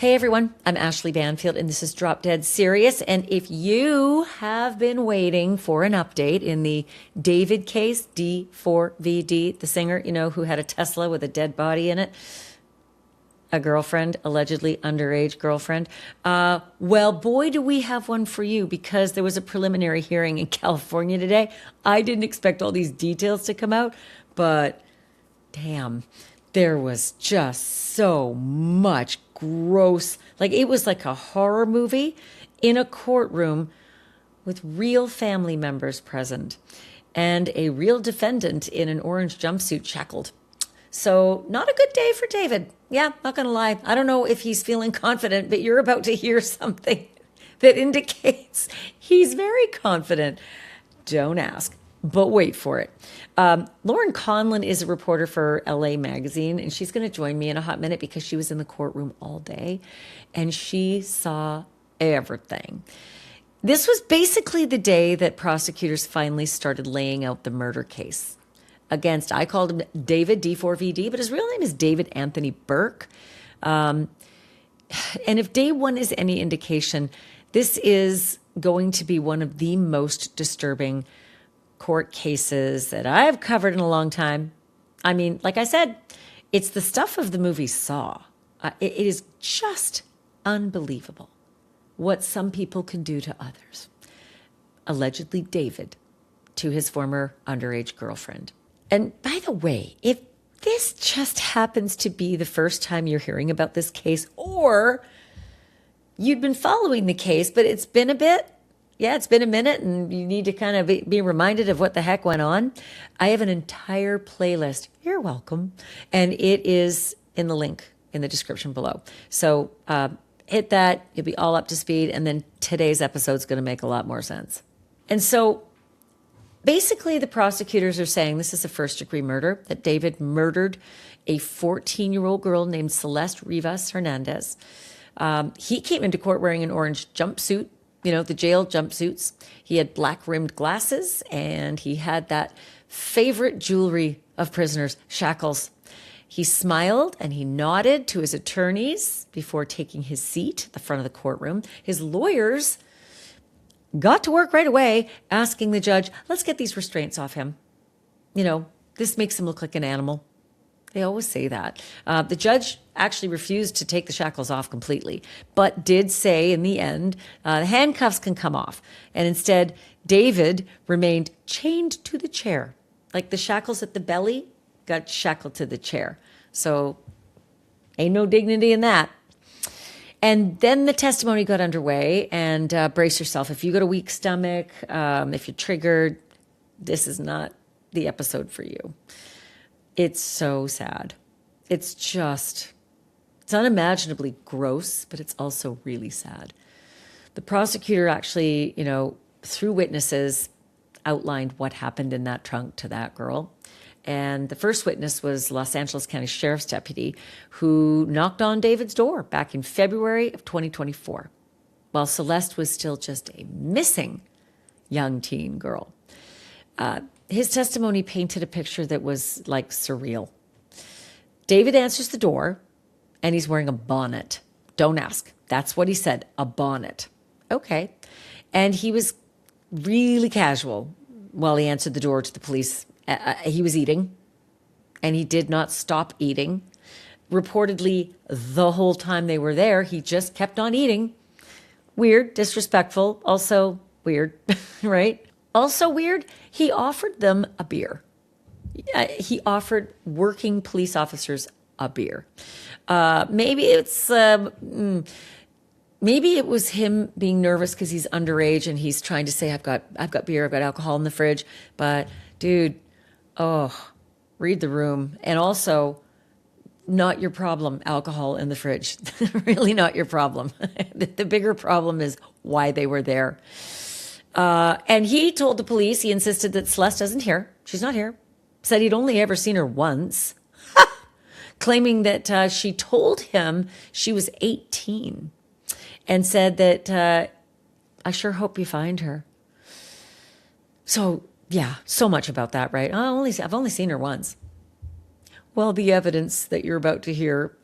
Hey everyone, I'm Ashleigh Banfield and this is Drop Dead Serious. And if you have been waiting for an update in the David case, D4vd, the singer, who had a Tesla with a dead body in it, a girlfriend, allegedly underage girlfriend. Well, boy, do we have one for you, because there was a preliminary hearing in California today. I didn't expect all these details to come out, but damn, there was just so much gross. It was like a horror movie in a courtroom with real family members present and a real defendant in an orange jumpsuit shackled. So not a good day for David. Yeah, not going to lie. I don't know if he's feeling confident, but you're about to hear something that indicates he's very confident. Don't ask, but wait for it. Lauren Conlin is a reporter for LA Magazine, and she's going to join me in a hot minute because she was in the courtroom all day and she saw everything. This was basically the day that prosecutors finally started laying out the murder case against, I called him David, D4vd, but his real name is David Anthony Burke. And if day one is any indication, this is going to be one of the most disturbing court cases that I've covered in a long time. I mean, like I said, it's the stuff of the movie Saw. It is just unbelievable what some people can do to others. Allegedly David to his former underage girlfriend. And by the way, if this just happens to be the first time you're hearing about this case, or you'd been following the case, but it's been a bit, it's been a minute and you need to kind of be reminded of what the heck went on, I have an entire playlist. You're welcome. And it is in the link in the description below. So hit that, you'll be all up to speed, and then today's episode is going to make a lot more sense. And so basically the prosecutors are saying this is a first-degree murder, that David murdered a 14-year-old girl named Celeste Rivas Hernandez. He came into court wearing an orange jumpsuit, the jail jumpsuits. He had black-rimmed glasses, and he had that favorite jewelry of prisoners, shackles. He smiled and he nodded to his attorneys before taking his seat at the front of the courtroom. His lawyers got to work right away, asking the judge, let's get these restraints off him. This makes him look like an animal. They always say that. The judge actually refused to take the shackles off completely, but did say in the end, the handcuffs can come off. And instead, David remained chained to the chair. Like the shackles at the belly got shackled to the chair. So ain't no dignity in that. And then the testimony got underway, and brace yourself. If you got a weak stomach, if you're triggered, this is not the episode for you. It's so sad. It's unimaginably gross, but it's also really sad. The prosecutor actually, through witnesses, outlined what happened in that trunk to that girl. And the first witness was Los Angeles County Sheriff's deputy who knocked on David's door back in February of 2024, while Celeste was still just a missing young teen girl. His testimony painted a picture that was like surreal. David answers the door and he's wearing a bonnet. Don't ask. That's what he said, a bonnet. Okay. And he was really casual while he answered the door to the police. He was eating, and he did not stop eating. Reportedly, the whole time they were there, he just kept on eating. Weird, disrespectful, also weird, right? Also weird, he offered them a beer. He offered working police officers a beer. Maybe it was him being nervous because he's underage and he's trying to say, I've got beer, I've got alcohol in the fridge. But dude, read the room. And also, not your problem, alcohol in the fridge. Really not your problem. The bigger problem is why they were there. And he told the police, he insisted that Celeste isn't here. She's not here. Said he'd only ever seen her once. Claiming that she told him she was 18. And said that, I sure hope you find her. So, yeah, so much about that, right? I've only seen her once. Well, the evidence that you're about to hear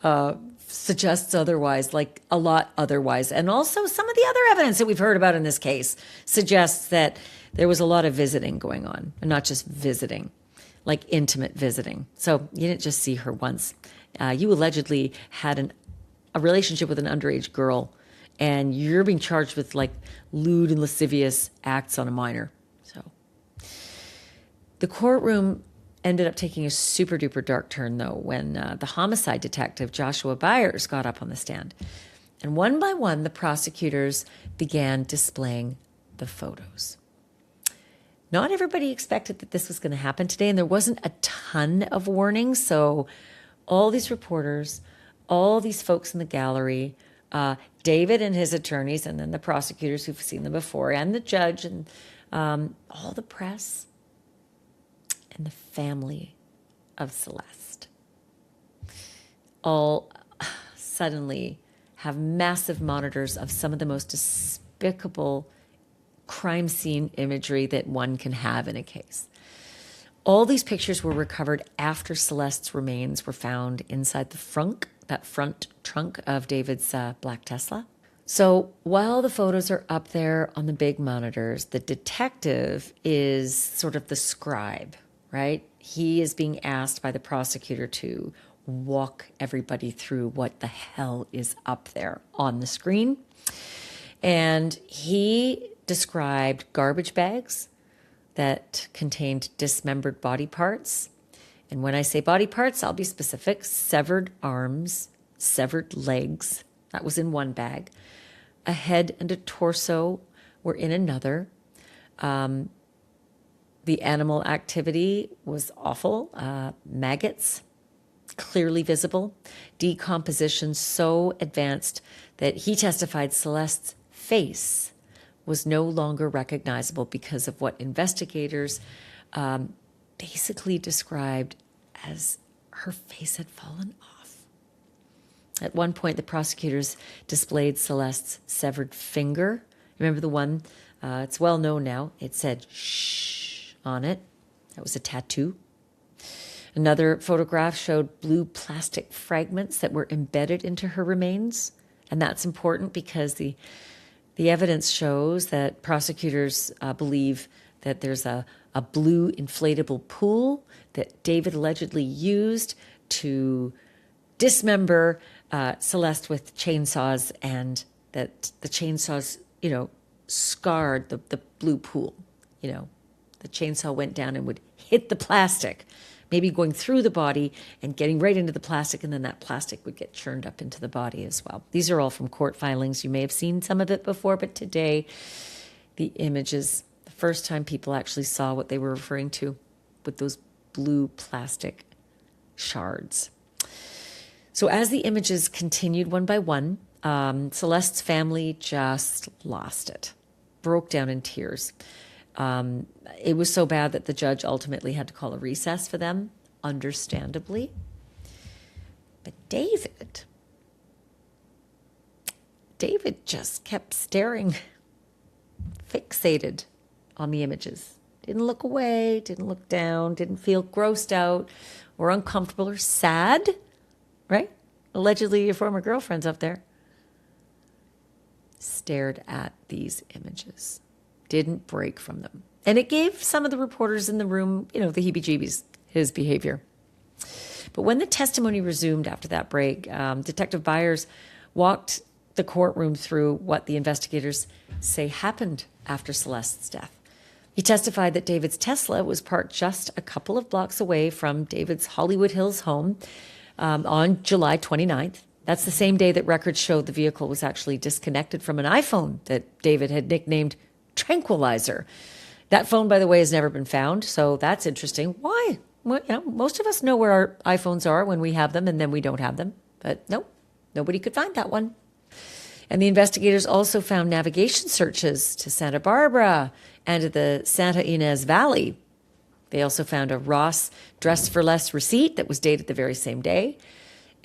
suggests otherwise, like a lot otherwise. And also some of the other evidence that we've heard about in this case suggests that there was a lot of visiting going on, and not just visiting, like intimate visiting. So you didn't just see her once. You allegedly had a relationship with an underage girl, and you're being charged with like lewd and lascivious acts on a minor. So the courtroom ended up taking a super duper dark turn, though, when the homicide detective, Joshua Byers, got up on the stand. And one by one, the prosecutors began displaying the photos. Not everybody expected that this was going to happen today, and there wasn't a ton of warning. So all these reporters, all these folks in the gallery, David and his attorneys, and then the prosecutors who've seen them before, and the judge, and all the press, and the family of Celeste all suddenly have massive monitors of some of the most despicable crime scene imagery that one can have in a case. All these pictures were recovered after Celeste's remains were found inside that front trunk of David's black Tesla. So while the photos are up there on the big monitors, the detective is sort of the scribe, right? He is being asked by the prosecutor to walk everybody through what the hell is up there on the screen. And he described garbage bags that contained dismembered body parts. And when I say body parts, I'll be specific: severed arms, severed legs. That was in one bag. A head and a torso were in another. The animal activity was awful. Maggots, clearly visible. Decomposition so advanced that he testified Celeste's face was no longer recognizable because of what investigators basically described as her face had fallen off. At one point, the prosecutors displayed Celeste's severed finger. Remember the one? It's well known now. It said "shh" on it. That was a tattoo. Another photograph showed blue plastic fragments that were embedded into her remains. And that's important because the evidence shows that prosecutors believe that there's a blue inflatable pool that David allegedly used to dismember Celeste with chainsaws, and that the chainsaws, scarred the blue pool. The chainsaw went down and would hit the plastic, maybe going through the body and getting right into the plastic, and then that plastic would get churned up into the body as well. These are all from court filings. You may have seen some of it before, but today, the images, the first time people actually saw what they were referring to with those blue plastic shards. So as the images continued one by one, Celeste's family just lost it, broke down in tears. It was so bad that the judge ultimately had to call a recess for them, understandably. But David just kept staring, fixated on the images. Didn't look away, didn't look down, didn't feel grossed out or uncomfortable or sad, right? Allegedly your former girlfriend's up there. Stared at these images. Didn't break from them. And it gave some of the reporters in the room, the heebie-jeebies, his behavior. But when the testimony resumed after that break, Detective Byers walked the courtroom through what the investigators say happened after Celeste's death. He testified that David's Tesla was parked just a couple of blocks away from David's Hollywood Hills home on July 29th. That's the same day that records showed the vehicle was actually disconnected from an iPhone that David had nicknamed Tranquilizer. That phone, by the way, has never been found, so that's interesting. Why? Well, most of us know where our iPhones are when we have them, and then we don't have them. But nope, nobody could find that one. And the investigators also found navigation searches to Santa Barbara and to the Santa Ynez Valley. They also found a Ross Dress for Less receipt that was dated the very same day.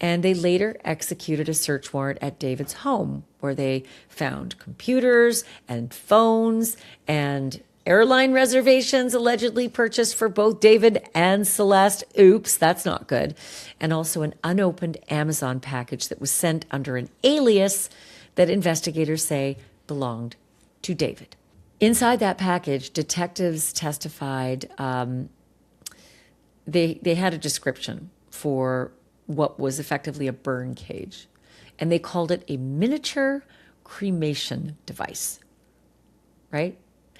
And they later executed a search warrant at David's home, where they found computers and phones and Airline reservations allegedly purchased for both David and Celeste. Oops, that's not good. And also an unopened Amazon package that was sent under an alias that investigators say belonged to David. Inside that package, detectives testified they had a description for what was effectively a burn cage, and they called it a miniature cremation device, right?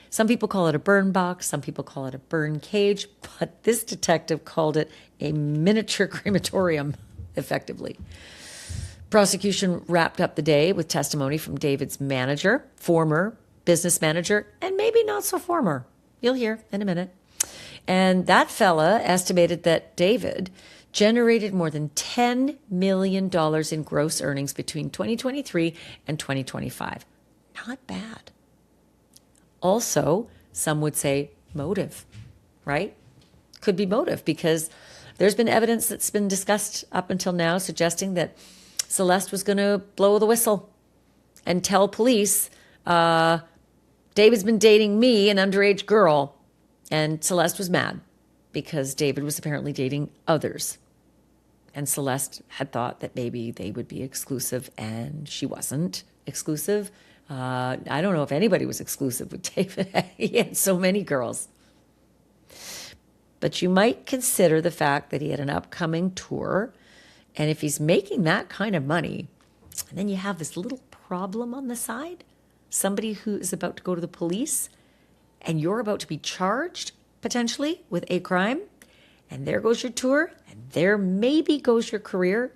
Some people call it a burn box, some people call it a burn cage, but this detective called it a miniature crematorium, effectively. Prosecution wrapped up the day with testimony from David's manager, former business manager, and maybe not so former. You'll hear in a minute. And that fella estimated that David generated more than $10 million in gross earnings between 2023 and 2025. Not bad. Also, some would say motive, right? Could be motive, because there's been evidence that's been discussed up until now suggesting that Celeste was going to blow the whistle and tell police, David's been dating me, an underage girl. And Celeste was mad because David was apparently dating others. And Celeste had thought that maybe they would be exclusive, and she wasn't exclusive. I don't know if anybody was exclusive with David. He had so many girls. But you might consider the fact that he had an upcoming tour. And if he's making that kind of money, and then you have this little problem on the side, somebody who is about to go to the police, and you're about to be charged potentially with a crime, and there goes your tour, and there maybe goes your career.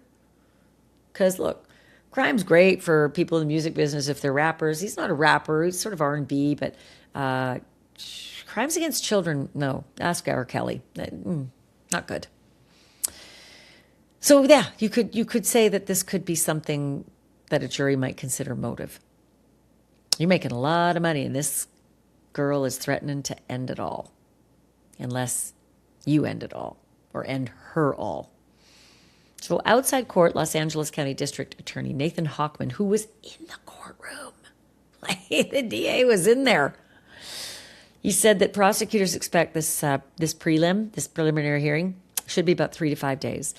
Because look, crime's great for people in the music business if they're rappers. He's not a rapper, he's sort of R&B, but crimes against children, no. Ask R. Kelly. Not good. So yeah, you could say that this could be something that a jury might consider motive. You're making a lot of money, and this girl is threatening to end it all, unless you end it all, or end her all. So outside court, Los Angeles County District Attorney Nathan Hochman, who was in the courtroom, like the DA was in there, he said that prosecutors expect this preliminary hearing should be about 3 to 5 days,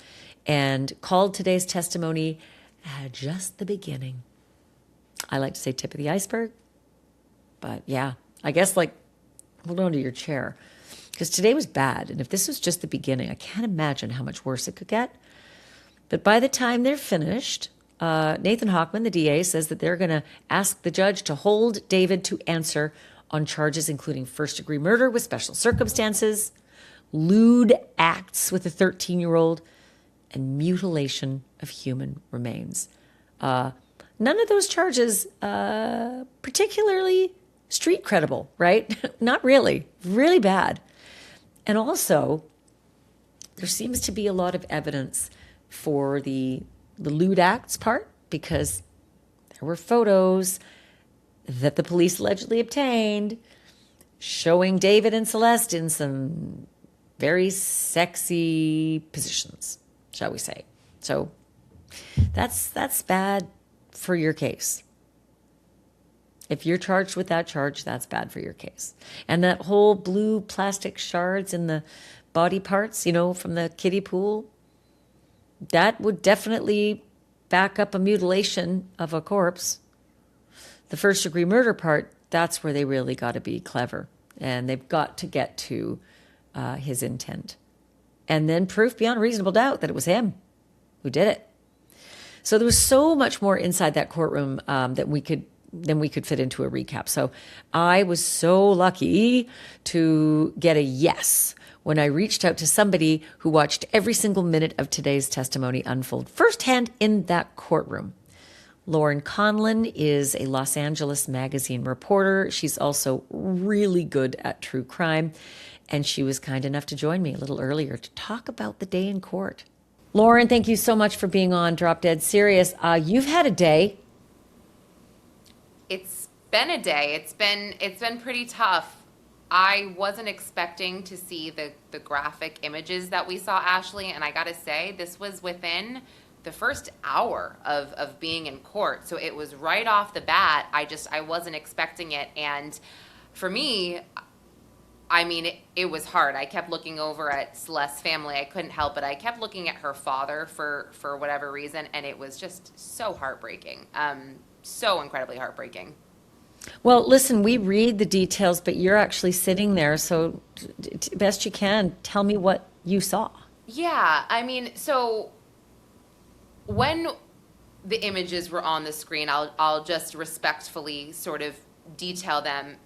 and called today's testimony just the beginning. I like to say tip of the iceberg, but yeah, I guess like hold on to your chair, because today was bad, and if this was just the beginning, I can't imagine how much worse it could get. But by the time they're finished, Nathan Hochman, the DA, says that they're going to ask the judge to hold David to answer on charges including first-degree murder with special circumstances, lewd acts with a 13-year-old, and mutilation of human remains. None of those charges particularly street credible, right? Not really. Really bad. And also, there seems to be a lot of evidence for the lewd acts part, because there were photos that the police allegedly obtained showing David and Celeste in some very sexy positions, shall we say. So that's bad for your case. If you're charged with that charge, that's bad for your case. And that whole blue plastic shards in the body parts, from the kiddie pool, that would definitely back up a mutilation of a corpse. The first-degree murder part, that's where they really got to be clever. And they've got to get to his intent. And then proof beyond reasonable doubt that it was him who did it. So there was so much more inside that courtroom than we could fit into a recap. So I was so lucky to get a yes when I reached out to somebody who watched every single minute of today's testimony unfold firsthand in that courtroom. Lauren Conlin is a Los Angeles Magazine reporter. She's also really good at true crime, and she was kind enough to join me a little earlier to talk about the day in court. Lauren, thank you so much for being on Drop Dead Serious. You've had a day. It's been a day. It's been pretty tough. I wasn't expecting to see the graphic images that we saw, Ashleigh, and I gotta say, this was within the first hour of being in court. So it was right off the bat. I wasn't expecting it. And for me, I mean, it was hard. I kept looking over at Celeste's family. I couldn't help it. I kept looking at her father for whatever reason, and it was just so heartbreaking. So incredibly heartbreaking. Well, listen, we read the details, but you're actually sitting there, so best you can, tell me what you saw. Yeah, I mean, so when the images were on the screen, I'll just respectfully sort of detail them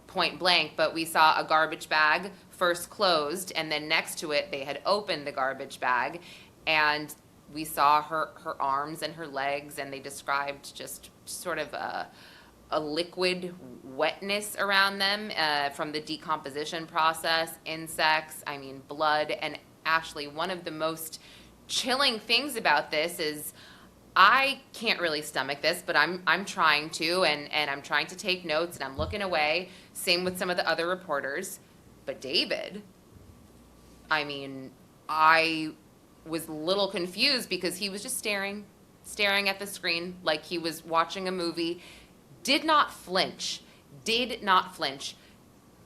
point blank, but we saw a garbage bag first closed, and then next to it they had opened the garbage bag, and we saw her arms and her legs, and they described just sort of a liquid wetness around them from the decomposition process, insects, I mean blood. And Ashleigh, one of the most chilling things about this is I can't really stomach this, but I'm trying to, and I'm trying to take notes, and I'm looking away. Same with some of the other reporters. But David, I mean, I was a little confused because he was just staring at the screen like he was watching a movie. Did not flinch. Did not flinch.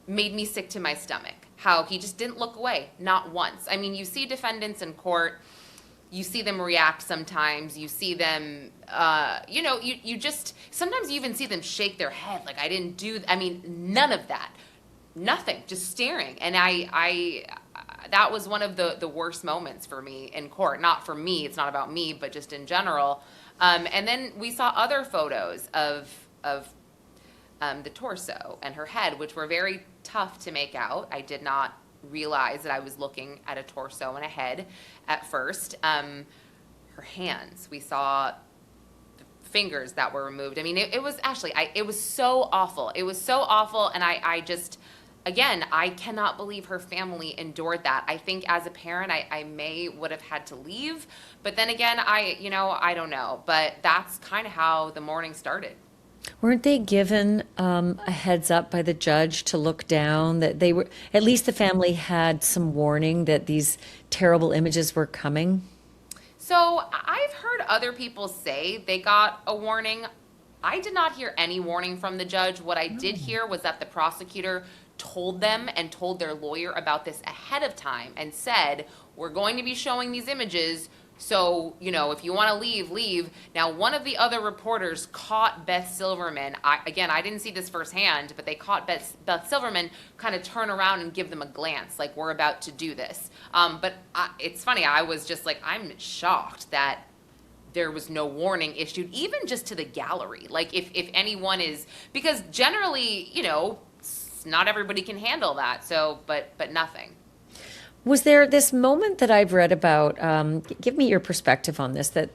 Made me sick to my stomach. How he just didn't look away, not once. I mean, you see defendants in court, you see them react sometimes, you see them, you just, sometimes you even see them shake their head like I didn't do, I mean, none of that. Nothing, just staring. And I that was one of the worst moments for me in court. Not for me, it's not about me, but just in general. And then we saw other photos of the torso and her head, which were very tough to make out. I did not realize that I was looking at a torso and a head at first. Her hands, we saw the fingers that were removed. I mean, it was Ashleigh, it was so awful. It was so awful, and I just, again, I cannot believe her family endured that. I think as a parent, I may would have had to leave, but then again, I don't know. But that's kind of how the morning started. Weren't they given a heads up by the judge to look down, that they were, at least the family had some warning that these terrible images were coming? So I've heard other people say they got a warning. I did not hear any warning from the judge. What I did hear was that the prosecutor told them and told their lawyer about this ahead of time and said, we're going to be showing these images. So, if you want to leave, leave. Now, one of the other reporters caught Beth Silverman. I didn't see this firsthand, but they caught Beth Silverman kind of turn around and give them a glance, like, we're about to do this. It's funny. I was just like, I'm shocked that there was no warning issued, even just to the gallery. Like, if anyone is, because generally, not everybody can handle that. So, but nothing. Was there this moment that I've read about, give me your perspective on this, that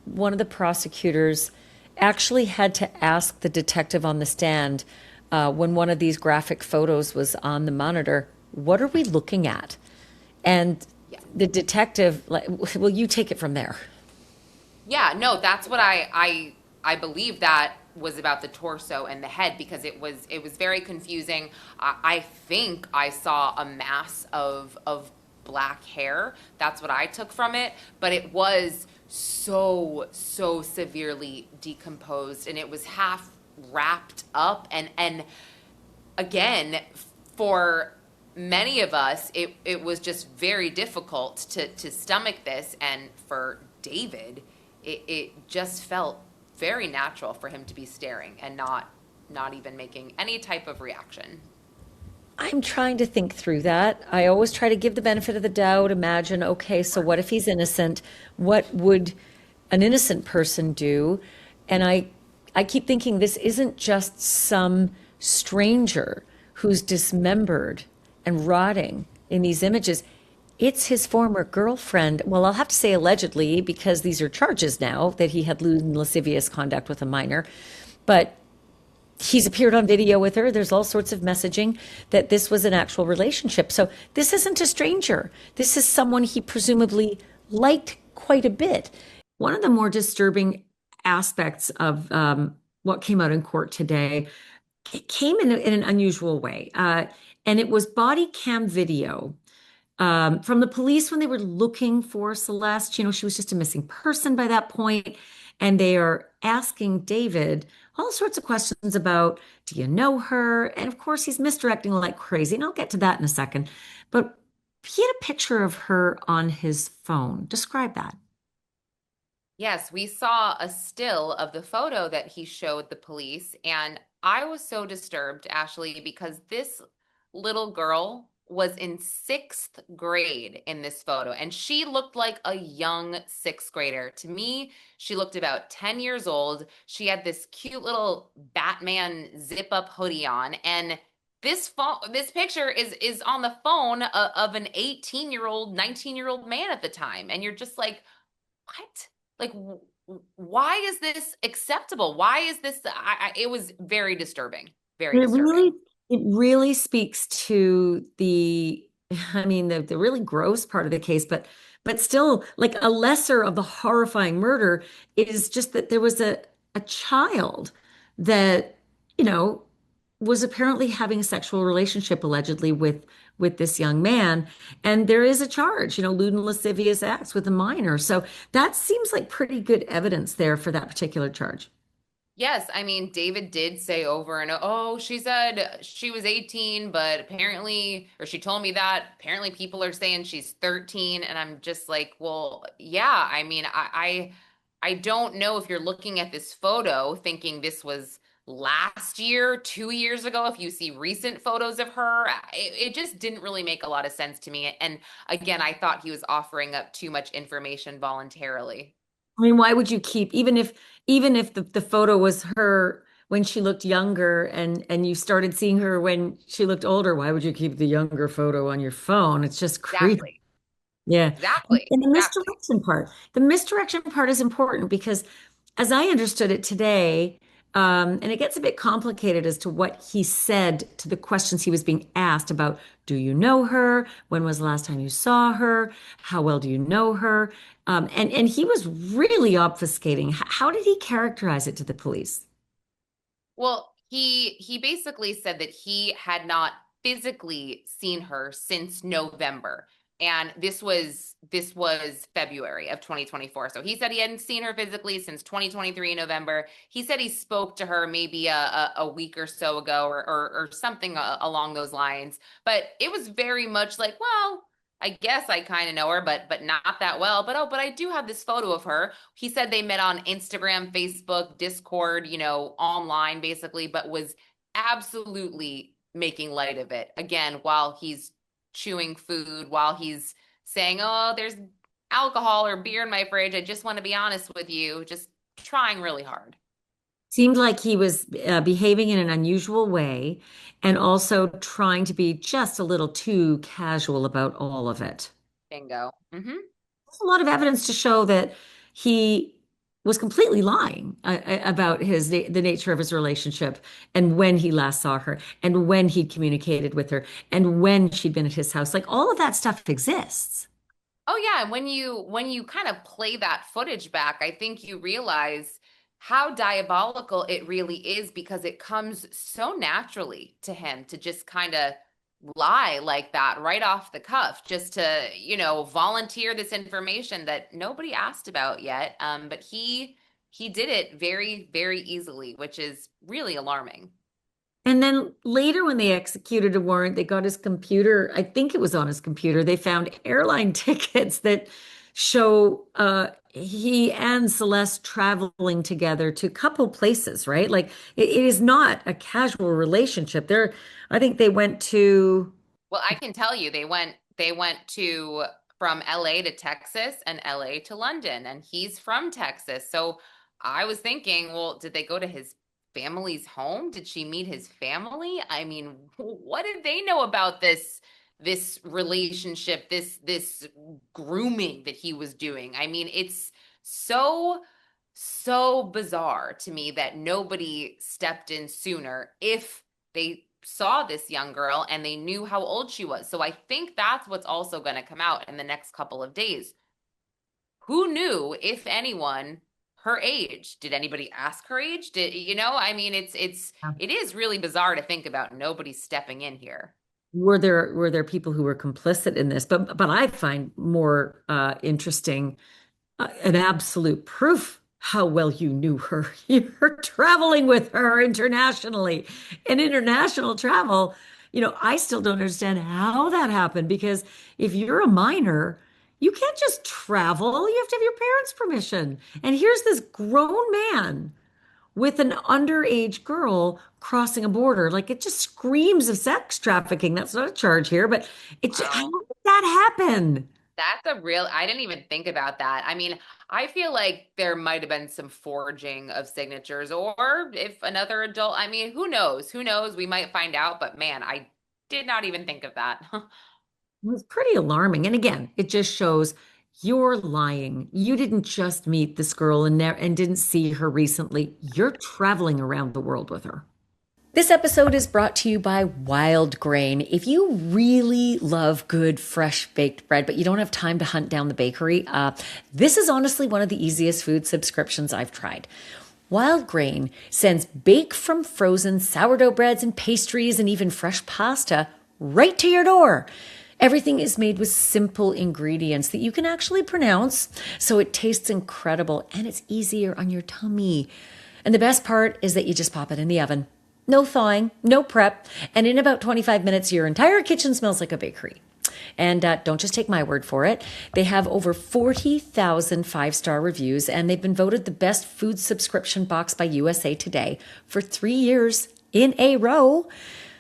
one of the prosecutors actually had to ask the detective on the stand when one of these graphic photos was on the monitor, what are we looking at? And Yeah. the detective, like, well, you take it from there. Yeah, no, that's what I believe that was about the torso and the head, because it was very confusing. I think I saw a mass of black hair. That's what I took from it, but it was so severely decomposed, and it was half wrapped up, and again, for many of us, it was just very difficult to stomach this, and for David, it just felt very natural for him to be staring and not even making any type of reaction. I'm trying to think through that. I always try to give the benefit of the doubt, imagine, okay, so what if he's innocent? What would an innocent person do? And I keep thinking this isn't just some stranger who's dismembered and rotting in these images. It's his former girlfriend. Well, I'll have to say allegedly, because these are charges now that he had lewd and lascivious conduct with a minor. But he's appeared on video with her. There's all sorts of messaging that this was an actual relationship. So this isn't a stranger. This is someone he presumably liked quite a bit. One of the more disturbing aspects of what came out in court today, it came in an unusual way. And it was body cam video from the police when they were looking for Celeste. She was just a missing person by that point. and they are asking David all sorts of questions about, do you know her? And of course, he's misdirecting like crazy, and I'll get to that in a second. But he had a picture of her on his phone. Describe that. Yes, we saw a still of the photo that he showed the police, and I was so disturbed, Ashley, because this little girl was in sixth grade in this photo, and she looked like a young sixth grader. To me, she looked about 10 years old. She had this cute little Batman zip-up hoodie on, and this picture is on the phone of an 18-year-old, 19-year-old man at the time, and you're just like, what? Like, why is this acceptable? Why is this? It was very disturbing. Very It disturbing. really, it really speaks to the, I mean, the really gross part of the case, but still, like a lesser of the horrifying murder is just that there was a child that, you know, was apparently having a sexual relationship allegedly with this young man, and there is a charge, lewd and lascivious acts with a minor. So that seems like pretty good evidence there for that particular charge. Yes, I mean, David did say over and oh, she said she was 18, but apparently, or she told me that apparently people are saying she's 13, and I'm just like, well, yeah, I mean, I don't know if you're looking at this photo thinking this was last year, 2 years ago, if you see recent photos of her, it just didn't really make a lot of sense to me. And again, I thought he was offering up too much information voluntarily. I mean, why would you keep, even if the photo was her when she looked younger and you started seeing her when she looked older, why would you keep the younger photo on your phone? It's just creepy. Exactly. Yeah. Exactly. And Exactly. the misdirection part is important because as I understood it today, and it gets a bit complicated as to what he said to the questions he was being asked about, do you know her? When was the last time you saw her? How well do you know her? And he was really obfuscating. How did he characterize it to the police? Well, he basically said that he had not physically seen her since November. And this was February of 2024. So he said he hadn't seen her physically since 2023 November. He said he spoke to her maybe a week or so ago or something along those lines. But it was very much like, well, I guess I kind of know her, but not that well. But I do have this photo of her. He said they met on Instagram, Facebook, Discord, online basically, but was absolutely making light of it. Again, while he's chewing food, while he's saying, "Oh, there's alcohol or beer in my fridge. I just want to be honest with you." Just trying really hard. Seemed like he was behaving in an unusual way and also trying to be just a little too casual about all of it. Bingo. There's a lot of evidence to show that he was completely lying about the nature of his relationship and when he last saw her and when he'd communicated with her and when she'd been at his house. Like all of that stuff exists. Oh yeah, and when you kind of play that footage back, I think you realize how diabolical it really is because it comes so naturally to him to just kind of lie like that right off the cuff, just to, volunteer this information that nobody asked about yet. But he did it very, very easily, which is really alarming. And then later, when they executed a warrant, they got his computer. I think it was on his computer. They found airline tickets that show he and Celeste traveling together to a couple places, right? Like it is not a casual relationship. I think they went to, Well, I can tell you they went to from LA to Texas and LA to London, and he's from Texas. So I was thinking, well, did they go to his family's home? Did she meet his family? I mean, what did they know about this relationship, this grooming that he was doing? I mean, it's so so bizarre to me that nobody stepped in sooner if they saw this young girl and they knew how old she was. So I think that's what's also going to come out in the next couple of days. Who knew, if anyone, her age? Did anybody ask her age? I mean, it is really bizarre to think about nobody stepping in here. were there people who were complicit in this? But I find more interesting an absolute proof how well you knew her. You're traveling with her internationally. And international travel, I still don't understand how that happened because if you're a minor, you can't just travel. You have to have your parents' permission. And here's this grown man with an underage girl crossing a border. Like it just screams of sex trafficking. That's not a charge here, but how Wow. did that happen? That's a real, I didn't even think about that. I mean, I feel like there might have been some forging of signatures, or if another adult, I mean, who knows? Who knows? We might find out, but man, I did not even think of that. It was pretty alarming. And again, it just shows you're lying. You didn't just meet this girl and didn't see her recently. You're traveling around the world with her. This episode is brought to you by Wild Grain. If you really love good, fresh baked bread, but you don't have time to hunt down the bakery, this is honestly one of the easiest food subscriptions I've tried. Wild Grain sends bake from frozen sourdough breads and pastries and even fresh pasta right to your door. Everything is made with simple ingredients that you can actually pronounce, so it tastes incredible and it's easier on your tummy. And the best part is that you just pop it in the oven. No thawing, no prep, and in about 25 minutes, your entire kitchen smells like a bakery. And don't just take my word for it. They have over 40,000 five-star reviews, and they've been voted the best food subscription box by USA Today for 3 years in a row.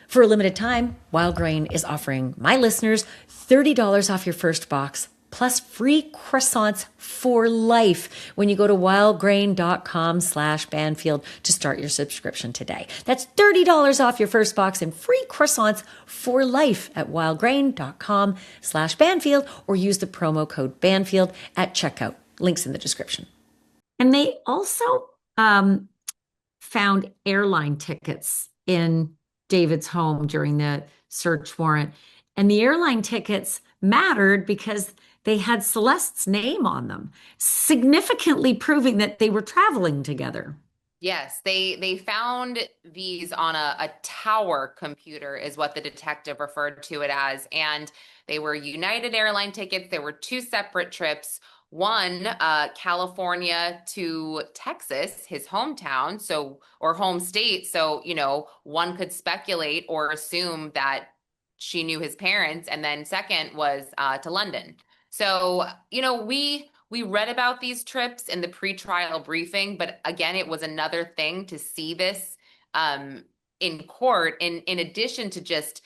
For a limited time, Wild Grain is offering my listeners $30 off your first box, plus free croissants for life when you go to wildgrain.com/Banfield to start your subscription today. That's $30 off your first box and free croissants for life at wildgrain.com/Banfield or use the promo code Banfield at checkout. Links in the description. And they also found airline tickets in David's home during the search warrant. And the airline tickets mattered because they had Celeste's name on them, significantly proving that they were traveling together. Yes, they found these on a tower computer is what the detective referred to it as. And they were United Airline tickets. There were two separate trips. One, California to Texas, his hometown, or home state. So, one could speculate or assume that she knew his parents. And then second was to London. So, we read about these trips in the pretrial briefing, but again, it was another thing to see this in court in addition to just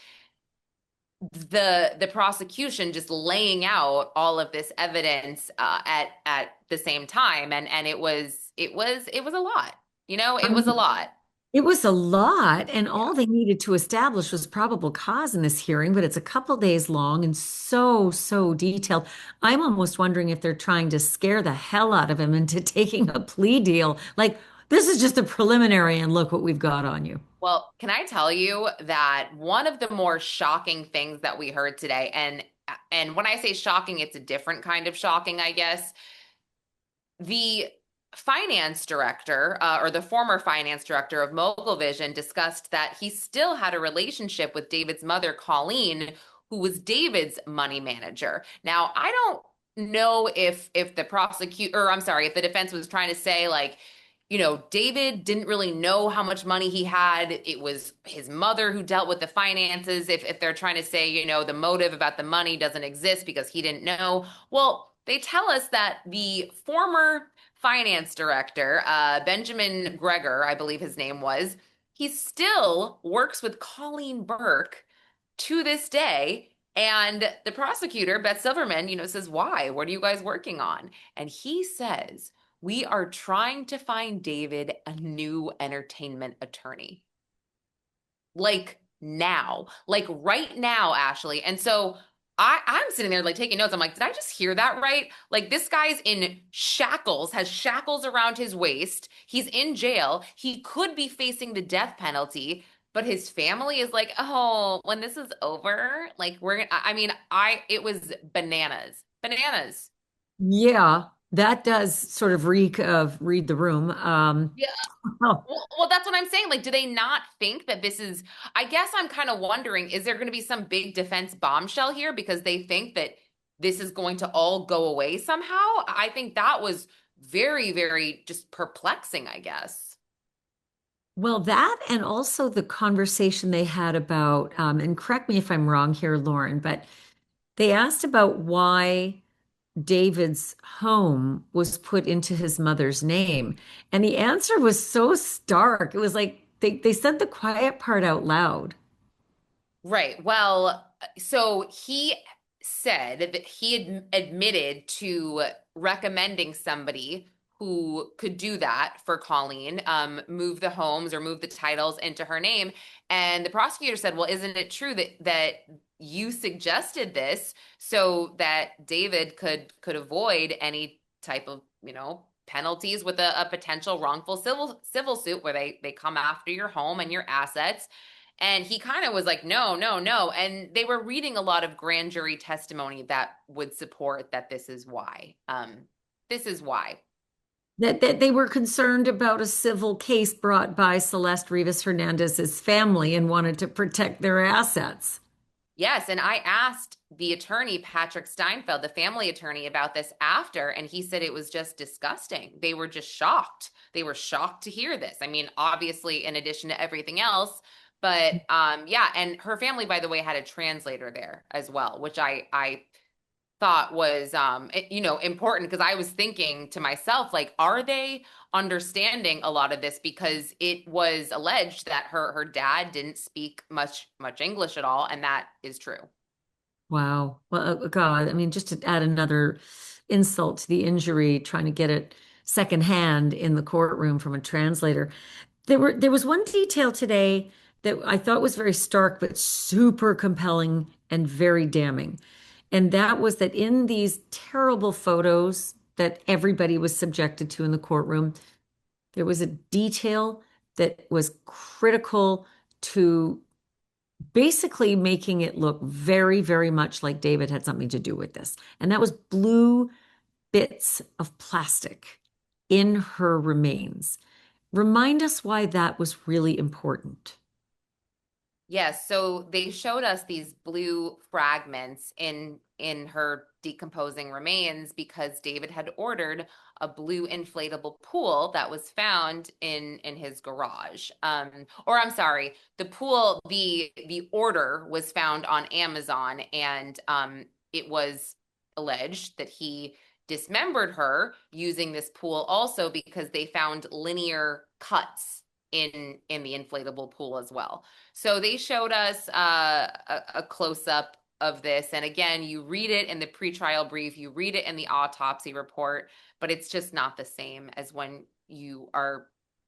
the prosecution just laying out all of this evidence at the same time. And it was a lot, it was a lot. It was a lot, and all they needed to establish was probable cause in this hearing, but it's a couple days long and so detailed. I'm almost wondering if they're trying to scare the hell out of him into taking a plea deal. Like, this is just a preliminary, and look what we've got on you. Well, can I tell you that one of the more shocking things that we heard today, and when I say shocking, it's a different kind of shocking, I guess. The finance director, or the former finance director of Mogul Vision, discussed that he still had a relationship with David's mother, Colleen, who was David's money manager. Now, I don't know if the if the defense was trying to say like, David didn't really know how much money he had. It was his mother who dealt with the finances. If they're trying to say, the motive about the money doesn't exist because he didn't know. Well, they tell us that the former finance director, Benjamin Gregor, I believe his name was, he still works with Colleen Burke to this day. And the prosecutor, Beth Silverman, says, why? What are you guys working on? And he says, we are trying to find David a new entertainment attorney. Like now, like right now, Ashleigh. And so I'm sitting there like taking notes. I'm like, did I just hear that right? Like this guy's in shackles, has shackles around his waist. He's in jail. He could be facing the death penalty, but his family is like, oh, when this is over, like it was bananas, bananas. Yeah, that does sort of reek of read the room. Yeah. Oh, Well, that's what I'm saying. Like, do they not think that this is, I guess I'm kind of wondering, is there going to be some big defense bombshell here because they think that this is going to all go away somehow? I think that was very, very just perplexing, I guess. Well, that and also the conversation they had about, and correct me if I'm wrong here, Lauren, but they asked about why David's home was put into his mother's name. And the answer was so stark. It was like they said the quiet part out loud. Right. Well, so he said that he admitted to recommending somebody who could do that for Colleen, move the homes or move the titles into her name. And the prosecutor said, "Well, isn't it true that you suggested this so that David could avoid any type of, penalties with a potential wrongful civil suit where they come after your home and your assets?" And he kind of was like, no, no, no. And they were reading a lot of grand jury testimony that would support that this is why. This is why. That they were concerned about a civil case brought by Celeste Rivas Hernandez's family and wanted to protect their assets. Yes, and I asked the attorney, Patrick Steinfeld, the family attorney, about this after, and he said it was just disgusting. They were just shocked. They were shocked to hear this. I mean, obviously, in addition to everything else, but yeah, and her family, by the way, had a translator there as well, which I thought was important because I was thinking to myself, like, are they understanding a lot of this? Because it was alleged that her dad didn't speak much English at all, and that is true. Wow. Well, God, I mean, just to add another insult to the injury, trying to get it secondhand in the courtroom from a translator. There was one detail today that I thought was very stark, but super compelling and very damning. And that was that in these terrible photos that everybody was subjected to in the courtroom, there was a detail that was critical to basically making it look very, very much like David had something to do with this. And that was blue bits of plastic in her remains. Remind us why that was really important. Yes, so they showed us these blue fragments in her decomposing remains because David had ordered a blue inflatable pool that was found in his garage. Or I'm sorry, the order was found on Amazon, and it was alleged that he dismembered her using this pool also because they found linear cuts in the inflatable pool as well. So they showed us a close up of this. And again, you read it in the pretrial brief, you read it in the autopsy report, but it's just not the same as when you are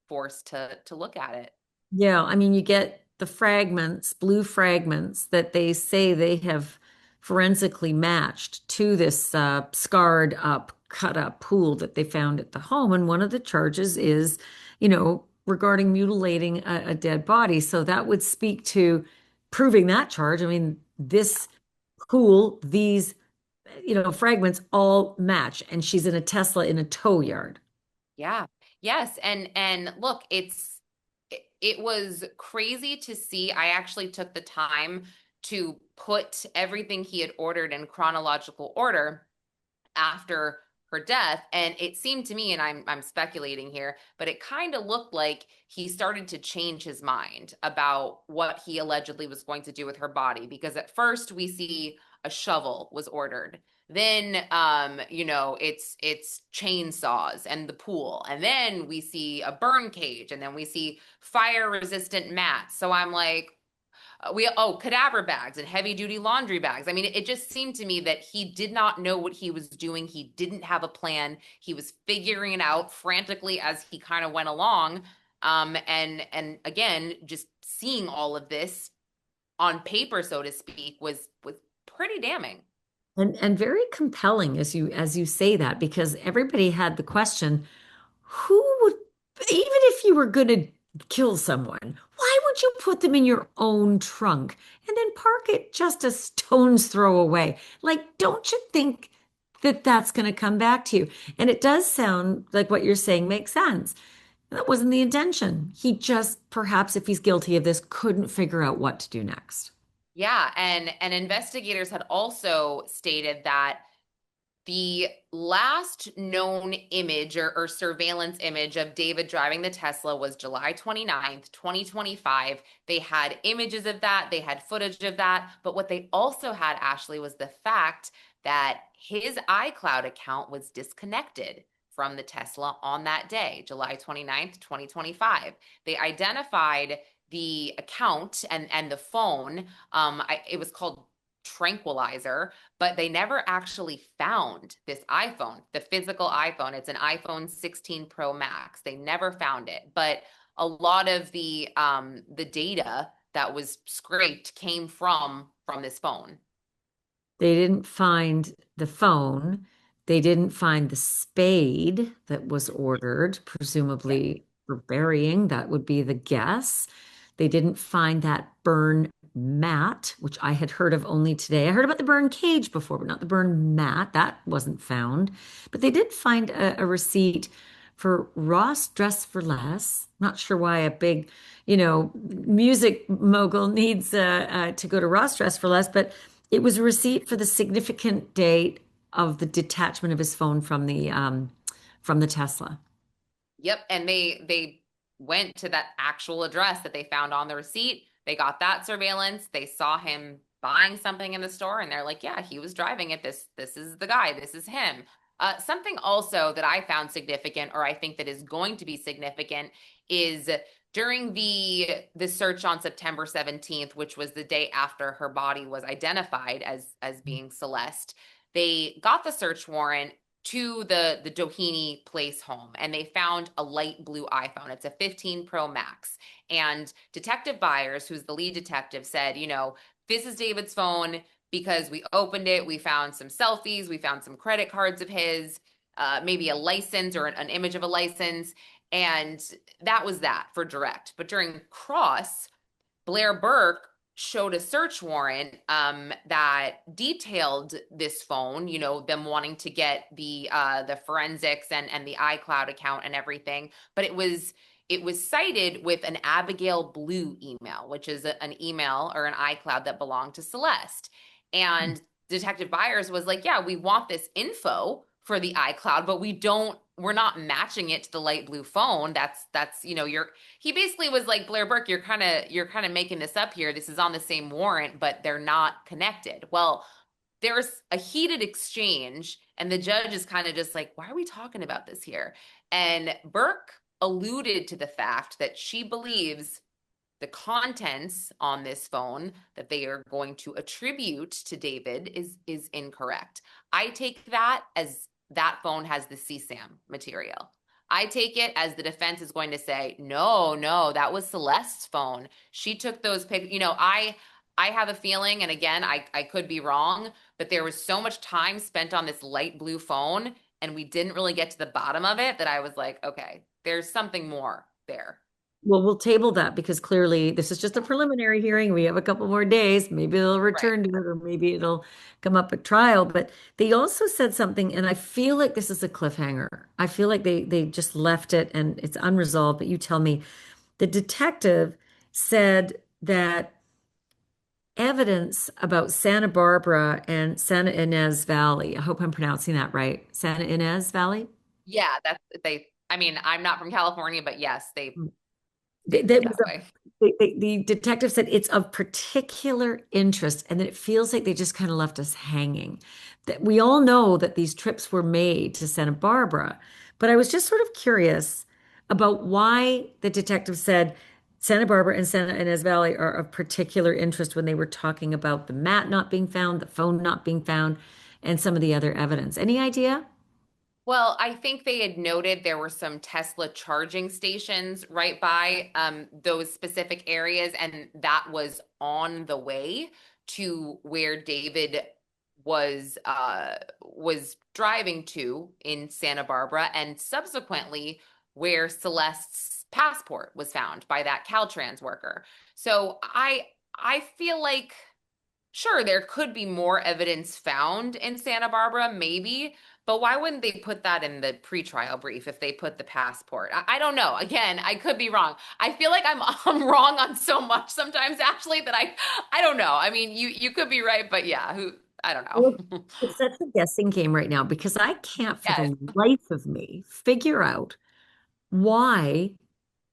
forced to look at it. Yeah, I mean, you get the fragments, blue fragments that they say they have forensically matched to this scarred up, cut up pool that they found at the home. And one of the charges is, regarding mutilating a dead body. So that would speak to proving that charge. I mean, this pool, these, fragments all match. And she's in a Tesla in a tow yard. Yeah. Yes. And look, it was crazy to see. I actually took the time to put everything he had ordered in chronological order after her death, and it seemed to me, and I'm speculating here, but it kind of looked like he started to change his mind about what he allegedly was going to do with her body, because at first we see a shovel was ordered, then it's chainsaws and the pool, and then we see a burn cage, and then we see fire resistant mats. So I'm like, cadaver bags and heavy duty laundry bags. I mean, it just seemed to me that he did not know what he was doing. He didn't have a plan. He was figuring it out frantically as he kind of went along. And again, just seeing all of this on paper, so to speak, was pretty damning. And very compelling as you say that, because everybody had the question, who would, even if you were going to kill someone, why would you put them in your own trunk and then park it just a stone's throw away? Like, don't you think that that's going to come back to you? And it does sound like what you're saying makes sense. That wasn't the intention. He just, perhaps if he's guilty of this, couldn't figure out what to do next. Yeah, and investigators had also stated that The last known image or surveillance image of David driving the Tesla was July 29th, 2025. They had images of that, they had footage of that. But what they also had, Ashleigh, was the fact that his iCloud account was disconnected from the Tesla on that day, July 29th, 2025. They identified the account and the phone. It was called Tranquilizer, but they never actually found this iPhone, the physical iPhone. It's an iPhone 16 Pro Max. They never found it, but a lot of the data that was scraped came from this phone. They didn't find the phone. They didn't find the spade that was ordered, Yeah. presumably for burying. That would be the guess. They didn't find that burn mat, which I had heard of only today. I heard about the burn cage before, but not the burn mat. That wasn't found. But they did find a receipt for Ross Dress for Less. Not sure why a big, music mogul needs to go to Ross Dress for Less, but it was a receipt for the significant date of the detachment of his phone from the Tesla. Yep, and they went to that actual address that they found on the receipt. They got that surveillance. They saw him buying something in the store, and they're like, "Yeah, he was driving it. This is the guy. This is him." Something also that I found significant, or I think that is going to be significant, is during the search on September 17th, which was the day after her body was identified as being Celeste. They got the search warrant to the Doheny Place home, and they found a light blue iPhone. It's a 15 Pro Max. And Detective Byers, who's the lead detective, said, this is David's phone because we opened it, we found some selfies, we found some credit cards of his, maybe a license or an image of a license. And that was that for direct. But during cross, Blair Burke showed a search warrant that detailed this phone, them wanting to get the forensics and the iCloud account and everything. But it was cited with an Abigail Blue email, which is an email or an iCloud that belonged to Celeste. And Detective Byers was like, yeah, we want this info for the iCloud, but we're not matching it to the light blue phone. That's he basically was like, Blair Burke, you're kind of making this up here. This is on the same warrant, but they're not connected. Well, there's a heated exchange, and the judge is kind of just like, why are we talking about this here? And Burke alluded to the fact that she believes the contents on this phone that they are going to attribute to David is incorrect. I take that as that phone has the CSAM material. I take it as the defense is going to say, no, that was Celeste's phone. She took those pics. I have a feeling, and again, I could be wrong, but there was so much time spent on this light blue phone, and we didn't really get to the bottom of it, that I was like, okay, there's something more there. Well, we'll table that because clearly this is just a preliminary hearing. We have a couple more days. Maybe they'll Right. return to it, or maybe it'll come up at trial. But they also said something, and I feel like this is a cliffhanger. I feel like they just left it and it's unresolved. But you tell me, the detective said that evidence about Santa Barbara and Santa Ynez Valley, I hope I'm pronouncing that right, Santa Ynez Valley? Yeah, I mean, I'm not from California, but yes, they say That it was that way. the detective said it's of particular interest, and that it feels like they just kind of left us hanging. That we all know that these trips were made to Santa Barbara, but I was just sort of curious about why the detective said Santa Barbara and Santa Ynez Valley are of particular interest when they were talking about the mat not being found, the phone not being found, and some of the other evidence. Any idea? Well, I think they had noted there were some Tesla charging stations right by those specific areas, and that was on the way to where David was driving to in Santa Barbara, and subsequently where Celeste's passport was found by that Caltrans worker. So I feel like sure, there could be more evidence found in Santa Barbara, maybe, but why wouldn't they put that in the pretrial brief if they put the passport? I don't know. Again, I could be wrong. I feel like I'm wrong on so much sometimes, actually, that I don't know. I mean, you could be right, but yeah, I don't Well, know. it's such a guessing game right now because I can't for Yes. the life of me figure out why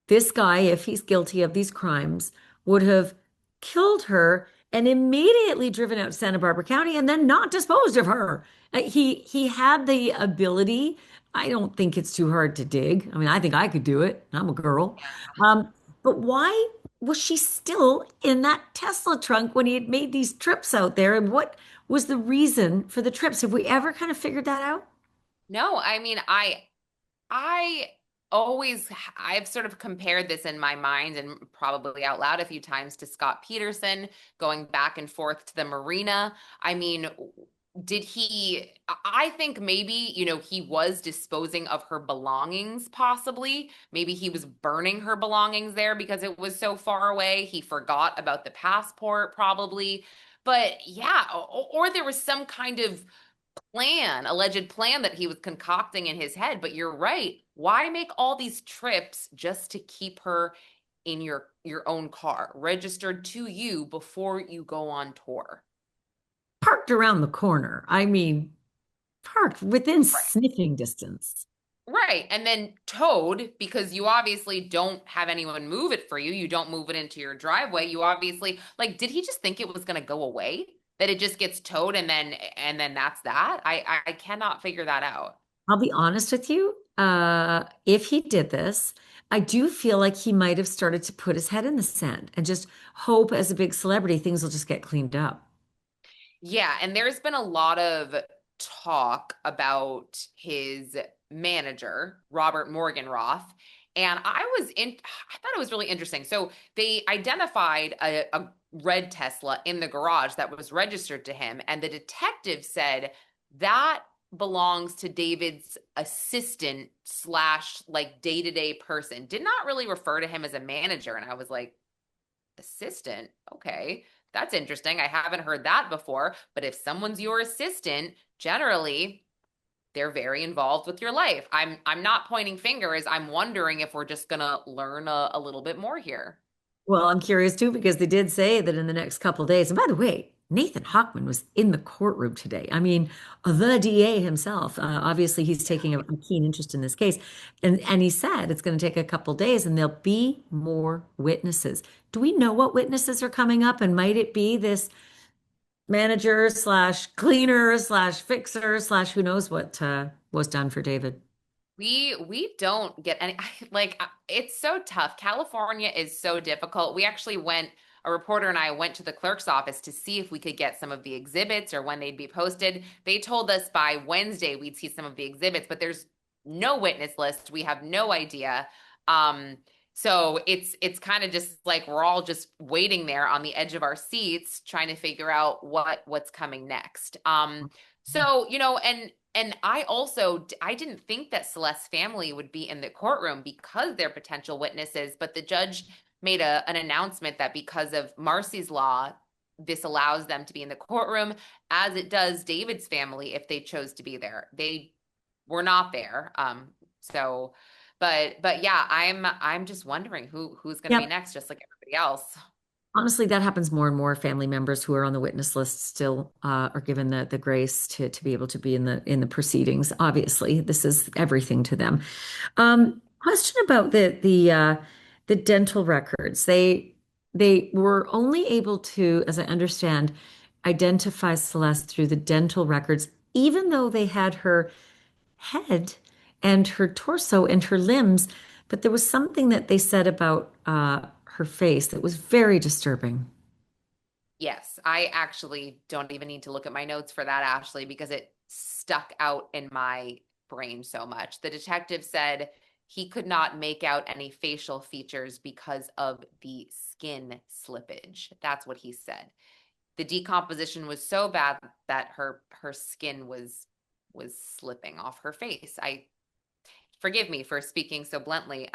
this guy, if he's guilty of these crimes, would have killed her and immediately driven out to Santa Barbara County and then not disposed of her. He had the ability. I don't think it's too hard to dig. I mean, I think I could do it. I'm a girl. Um, but why was she still in that Tesla trunk when he had made these trips out there? And what was the reason for the trips? Have we ever kind of figured that out? No, I mean, I always I've sort of compared this in my mind and probably out loud a few times to Scott Peterson going back and forth to the marina. I mean, did he I think maybe, he was disposing of her belongings possibly. Maybe he was burning her belongings there because it was so far away. He forgot about the passport probably. But yeah, or there was some kind of alleged plan that he was concocting in his head. But you're right. Why make all these trips just to keep her in your own car, registered to you before you go on tour? Parked around the corner. I mean, parked within Right. sniffing distance. Right. And then towed because you obviously don't have anyone move it for you. You don't move it into your driveway. You obviously like, did he just think it was going to go away? That it just gets towed and then that's that? I cannot figure that out. I'll be honest with you. If he did this, I do feel like he might have started to put his head in the sand and just hope as a big celebrity things will just get cleaned up. Yeah, and there's been a lot of talk about his manager, Robert Morganroth. And I thought it was really interesting. So they identified a red Tesla in the garage that was registered to him, and the detective said that belongs to David's assistant slash like day-to-day person. Did not really refer to him as a manager. And I was like, assistant? Okay. That's interesting. I haven't heard that before. But if someone's your assistant, generally they're very involved with your life. I'm not pointing fingers. I'm wondering if we're just gonna learn a little bit more here. Well, I'm curious too because they did say that in the next couple of days. And by the way, Nathan Hochman was in the courtroom today. I mean, the DA himself. Obviously, he's taking a keen interest in this case, and he said it's going to take a couple of days, and there'll be more witnesses. Do we know what witnesses are coming up? And might it be this manager slash cleaner slash fixer slash who knows what was done for David? We don't get any like it's so tough. California is so difficult. We actually went a reporter and I went to the clerk's office to see if we could get some of the exhibits or when they'd be posted. They told us by Wednesday we'd see some of the exhibits, but there's no witness list. We have no idea. Um, so it's kind of just like we're all just waiting there on the edge of our seats trying to figure out what's coming next. So, and I didn't think that Celeste's family would be in the courtroom because they're potential witnesses, but the judge made an announcement that because of Marcy's law, this allows them to be in the courtroom, as it does David's family if they chose to be there. They were not there. So, but yeah, I'm just wondering who's going to be Yep. next, just like everybody else. Honestly, that happens more and more. Family members who are on the witness list still are given the grace to be able to be in the proceedings. Obviously, this is everything to them. Question about the dental records. They were only able to, as I understand, identify Celeste through the dental records, even though they had her head and her torso and her limbs. But there was something that they said about her face that was very disturbing. Yes, I actually don't even need to look at my notes for that, Ashley, because it stuck out in my brain so much. The detective said he could not make out any facial features because of the skin slippage. That's what he said. The decomposition was so bad that her skin was slipping off her face. I forgive me for speaking so bluntly.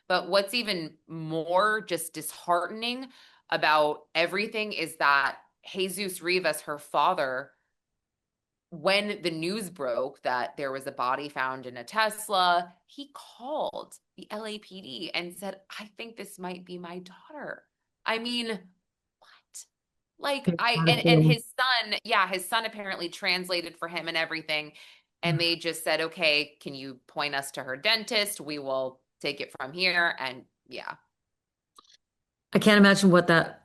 But what's even more just disheartening about everything is that Jesus Rivas, her father, when the news broke that there was a body found in a Tesla, he called the LAPD and said, I think this might be my daughter. I mean, what? Like and Exactly. his son, yeah, his son apparently translated for him and everything. And they just said, okay, can you point us to her dentist? We will take it from here. And yeah. I can't imagine what that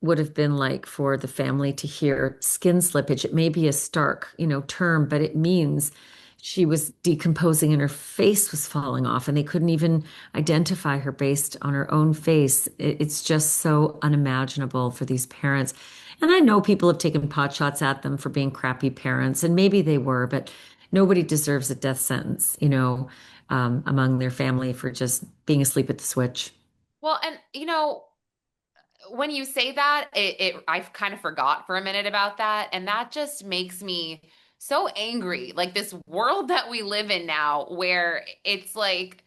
would have been like for the family to hear skin slippage. It may be a stark, term, but it means she was decomposing and her face was falling off, and they couldn't even identify her based on her own face. It's just so unimaginable for these parents. And I know people have taken pot shots at them for being crappy parents, and maybe they were, but nobody deserves a death sentence, among their family for just being asleep at the switch. Well, and when you say that, I kind of forgot for a minute about that, and that just makes me so angry. Like this world that we live in now, where it's like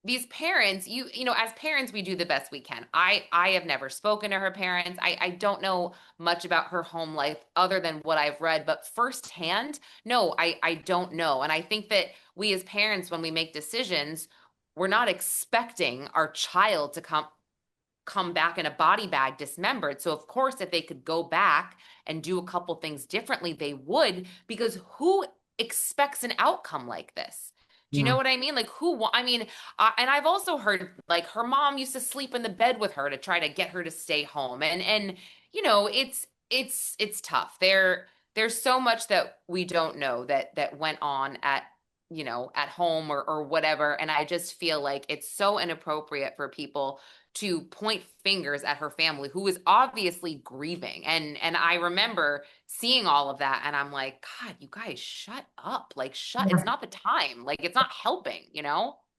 these parents, as parents, we do the best we can. I have never spoken to her parents. I don't know much about her home life other than what I've read, but firsthand, no, I don't know. And I think that we as parents, when we make decisions, we're not expecting our child to come back in a body bag dismembered. So of course, if they could go back and do a couple things differently, they would, because who expects an outcome like this? Do you know Yeah. what I mean? Like I mean, and I've also heard like her mom used to sleep in the bed with her to try to get her to stay home. And it's tough. There's so much that we don't know that went on at home or whatever. And I just feel like it's so inappropriate for people to point fingers at her family who is obviously grieving. And I remember seeing all of that and I'm like, God, you guys shut up. Like it's not the time. Like it's not helping?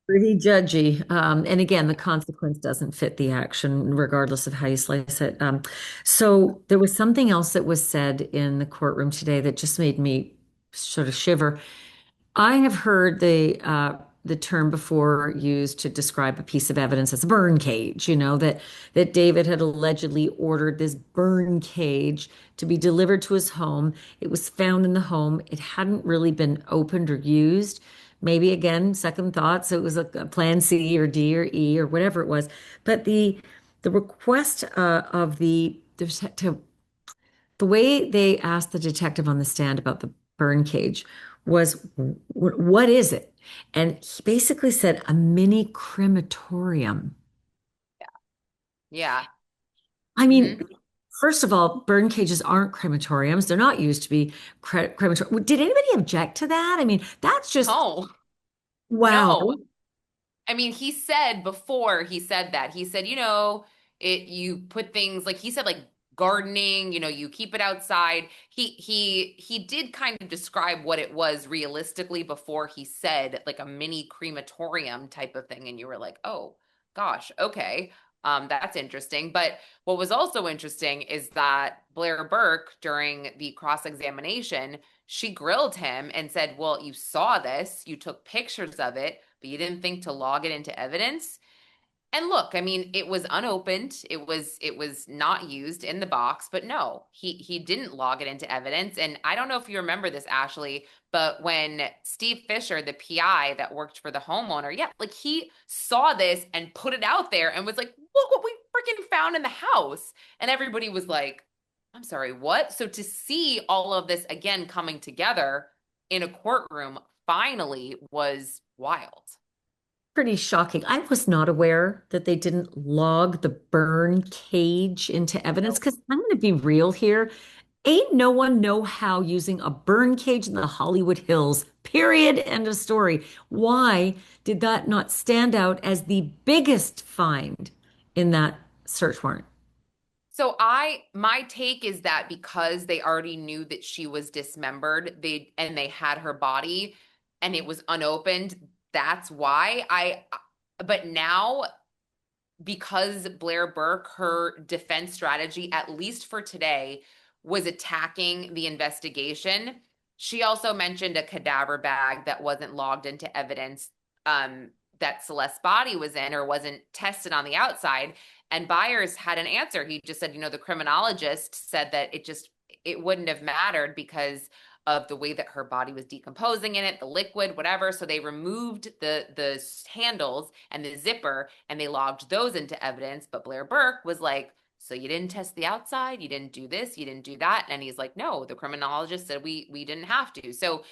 Pretty judgy. And again, the consequence doesn't fit the action, regardless of how you slice it. So there was something else that was said in the courtroom today that just made me sort of shiver. I have heard the term before used to describe a piece of evidence as a burn cage, that David had allegedly ordered this burn cage to be delivered to his home. It was found in the home. It hadn't really been opened or used. Maybe again, second thoughts, it was a plan C or D or E or whatever it was. But the request of the way they asked the detective on the stand about the burn cage was, what is it? And he basically said a mini crematorium. Yeah. I mean, Hmm. first of all, burn cages aren't crematoriums. They're not used to be crematorium. Did anybody object to that? I mean, that's just No, wow. no. I mean, he said before he said that, he said, you put things like he said like gardening, you keep it outside. He did kind of describe what it was realistically before he said like a mini crematorium type of thing. And you were like, oh gosh, okay. That's interesting. But what was also interesting is that Blair Burke, during the cross-examination, she grilled him and said, well, you saw this, you took pictures of it, but you didn't think to log it into evidence. And look, I mean, it was unopened. It was not used in the box, but no, he didn't log it into evidence. And I don't know if you remember this, Ashleigh, but when Steve Fisher, the PI that worked for the homeowner, yeah, like he saw this and put it out there and was like, look what we freaking found in the house. And everybody was like, I'm sorry, what? So to see all of this again coming together in a courtroom finally was wild. Pretty shocking. I was not aware that they didn't log the burn cage into evidence, No. because I'm going to be real here. Ain't no one know how using a burn cage in the Hollywood Hills. Period. End of story. Why did that not stand out as the biggest find in that search warrant? So my take is that because they already knew that she was dismembered, they had her body and it was unopened, that's why but now because Blair Burke, her defense strategy, at least for today, was attacking the investigation. She also mentioned a cadaver bag that wasn't logged into evidence that Celeste's body was in or wasn't tested on the outside. And Byers had an answer. He just said, the criminologist said that it wouldn't have mattered because of the way that her body was decomposing in it, the liquid, whatever. So they removed the handles and the zipper and they logged those into evidence. But Blair Burke was like, so you didn't test the outside, you didn't do this, you didn't do that. And he's like, no, the criminologist said we didn't have to. So,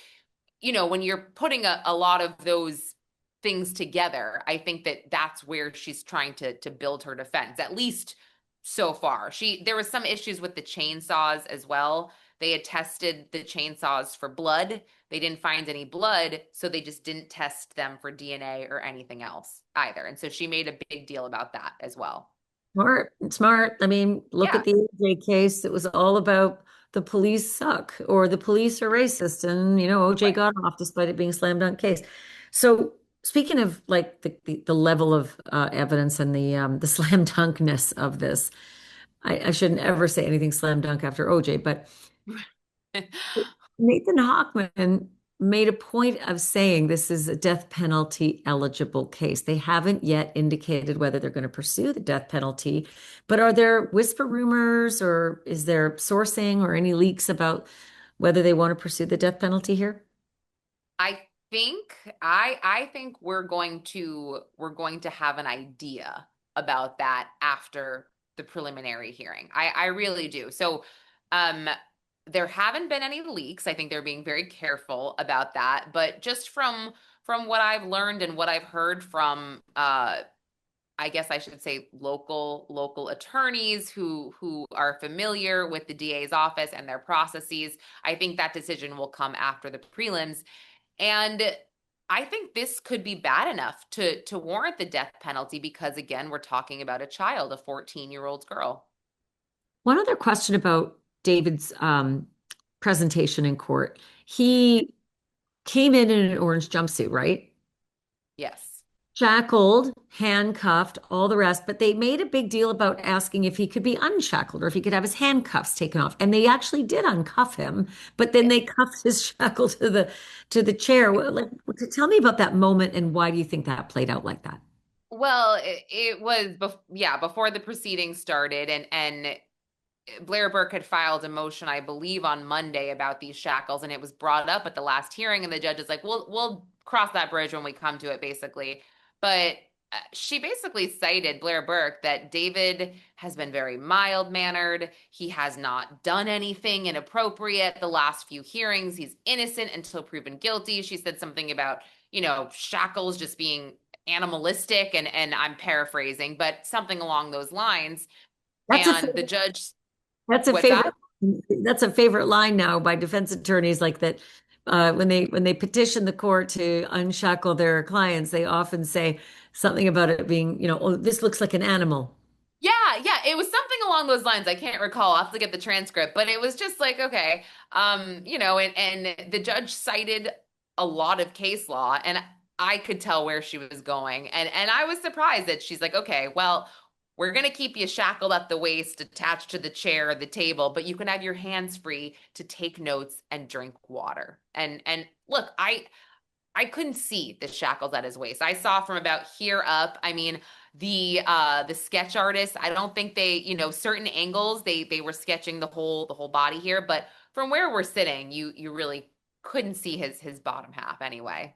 when you're putting a lot of those things together, I think that that's where she's trying to build her defense, at least so far. There was some issues with the chainsaws as well. They had tested the chainsaws for blood. They didn't find any blood, so they just didn't test them for DNA or anything else either. And so she made a big deal about that as well. Smart, smart. I mean, look Yeah, at the OJ case. It was all about the police suck or the police are racist. And, OJ right. got off despite it being a slam dunk case. So speaking of like the level of evidence and the slam dunkness of this, I shouldn't ever say anything slam dunk after OJ, but Nathan Hochman made a point of saying this is a death penalty eligible case. They haven't yet indicated whether they're going to pursue the death penalty, but are there whisper rumors or is there sourcing or any leaks about whether they want to pursue the death penalty here? I I think we're going to have an idea about that after the preliminary hearing. I really do. So um there haven't been any leaks. I think they're being very careful about that. But just from what I've learned and what I've heard from I guess I should say local attorneys who are familiar with the DA's office and their processes, I think that decision will come after the prelims. And I think this could be bad enough to warrant the death penalty because again, we're talking about a child, a 14-year-old girl. One other question about David's presentation in court. He came in an orange jumpsuit, right? Yes. Shackled, handcuffed, all the rest, but they made a big deal about asking if he could be unshackled or if he could have his handcuffs taken off. And they actually did uncuff him, but then they cuffed his shackle to the chair. Like, tell me about that moment and why do you think that played out like that? Well, it was yeah, before the proceedings started and Blair Burke had filed a motion, I believe, on Monday about these shackles, and it was brought up at the last hearing, and the judge is like, "We'll cross that bridge when we come to it," basically. But she basically cited Blair Burke that David has been very mild mannered. He has not done anything inappropriate the last few hearings. He's innocent until proven guilty. She said something about, shackles just being animalistic, and I'm paraphrasing, but something along those lines. That's a And the judge, That's a what's that? favorite. That's a favorite line now by defense attorneys, like that. When they petition the court to unshackle their clients, they often say something about it being, oh, this looks like an animal. Yeah, yeah, it was something along those lines. I can't recall. I'll have to get the transcript, but it was just like, okay, and the judge cited a lot of case law, and I could tell where she was going, and I was surprised that she's like, okay, well, we're gonna keep you shackled at the waist, attached to the chair or the table, but you can have your hands free to take notes and drink water. And look, I couldn't see the shackles at his waist. I saw from about here up. I mean, the sketch artist, I don't think they, certain angles they were sketching the whole body here, but from where we're sitting, you really couldn't see his bottom half anyway.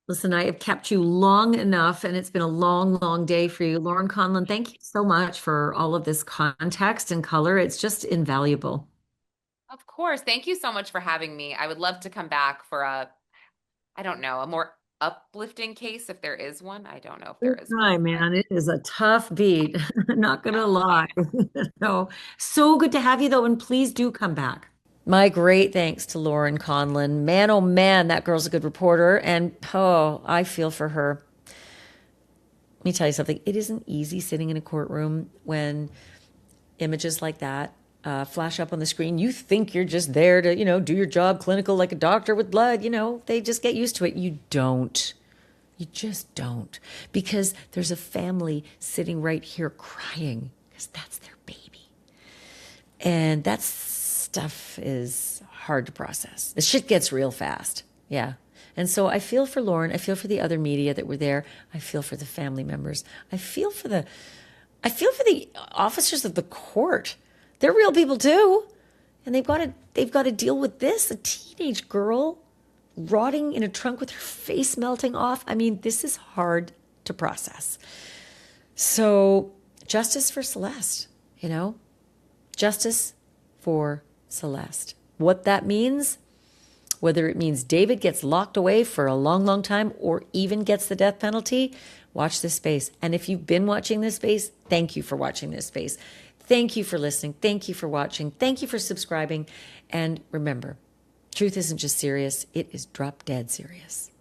Listen, I have kept you long enough, and it's been a long, long day for you. Lauren Conlin, thank you so much for all of this context and color. It's just invaluable. Of course. Thank you so much for having me. I would love to come back for I don't know, a more uplifting case if there is one. I don't know if there Good is one, time, but man. It is a tough beat. Not gonna yeah. lie. No, so good to have you though, and please do come back. My great thanks to Lauren Conlin. Man, oh man, that girl's a good reporter. And oh, I feel for her. Let me tell you something. It isn't easy sitting in a courtroom when images like that flash up on the screen. You think you're just there to, do your job clinical like a doctor with blood. They just get used to it. You don't. You just don't. Because there's a family sitting right here crying because that's their baby. And that stuff is hard to process. The shit gets real fast. Yeah. And so I feel for Lauren. I feel for the other media that were there. I feel for the family members. I feel for the officers of the court. They're real people too. And they've got to deal with this, a teenage girl rotting in a trunk with her face melting off. I mean, this is hard to process. So, justice for Celeste. justice for Celeste. What that means, whether it means David gets locked away for a long, long time or even gets the death penalty, watch this space. And if you've been watching this space, thank you for watching this space. Thank you for listening. Thank you for watching. Thank you for subscribing. And remember, truth isn't just serious, it is drop dead serious.